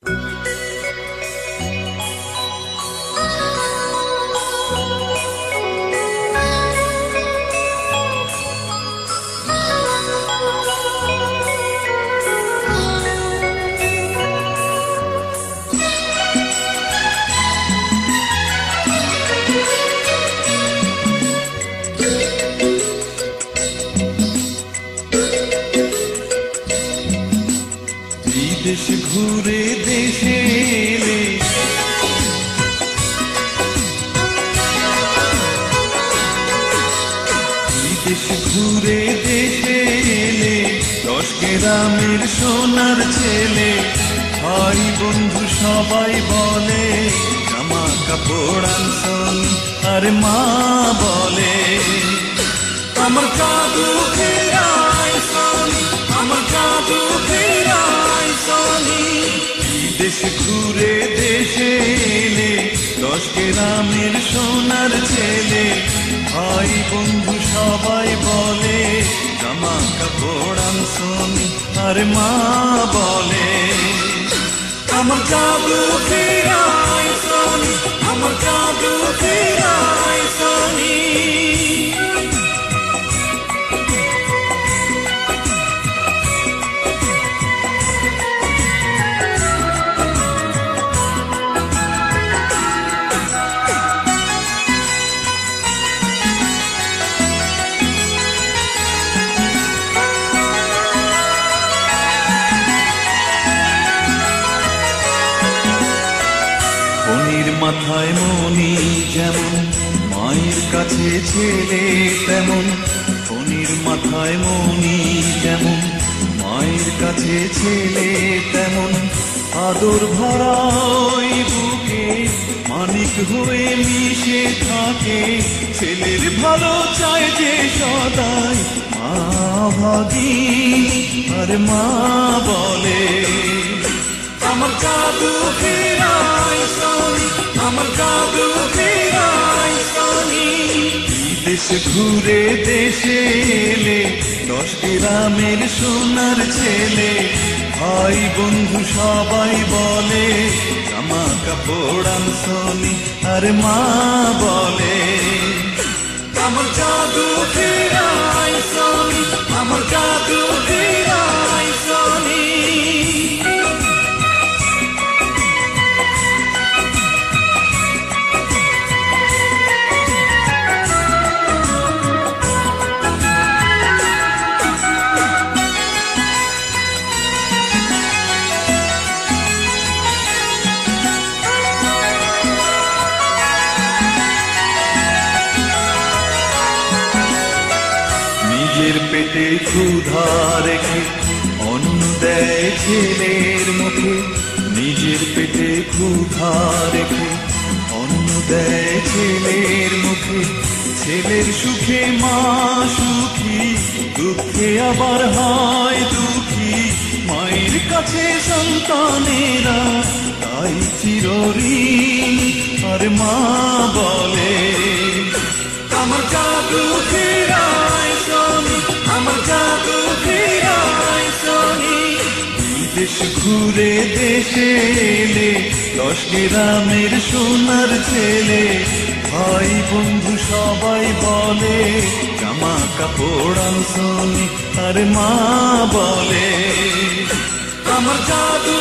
দেশ ঘুরে দেশে এলে দেশ ঘুরে দেশে এলে 10 গ্রামের সোনার ছেলে ভাই বন্ধু সবাই বলে জামা কাপড় আনছন আর মা বলে আমার জাদু ফেরাই সোনি আমার জাদু ফেরাই সোনি দেশ ঘুরে দেশে এলে 10 গ্রামের সোনার ছেলে ভাই বন্ধু সবাই বলে জামা কাপড় আনছনি আর মা বলে আমার জাদু ফেরাই সোনি আমার জাদু ফেরাই সোনি মাথায় মনি যেমন মায়ের কাছে ছেলে তেমন ফণির মাথায় মনি যেমন মায়ের কাছে ছেলে তেমন আদর ভরা ওই বুকে মানিক হয়ে মিশে থাকে ছেলের ভালো চায় যে সদাই মা ভাগিনী আর মা বলে আমার জাদু ফেরাই সোনি আমার জাদু ফেরাই সোনি দেশ ঘুরে দেশে এলে 10 গ্রামের সোনার ছেলে ভাই বন্ধু সবাই বলে জামা কাপড় আনছনি আর মা বলে আমার জাদু ফেরাই সোনি আমার জাদু ফেরাই সোনি নিজের পেটে ক্ষুধা রেখে অন্ন দেয় ছেলের মুখে নিজের পেটে ক্ষুধা রেখে অন্ন দেয় ছেলের মুখে ছেলের সুখে মা সুখী দুঃখে আবার হয় দুঃখী মায়ের কাছে সন্তানেরা তাই চিরঋণী আর মা বলে আমার জাদু ফেরাই সোনি আমার জাদু ফেরাই সোনি দেশ ঘুরে দেশে এলে 10 গ্রামের সোনার ছেলে ভাই বন্ধু সবাই বলে জামা কাপড় আনছনি আর মা বলে আমার জাদু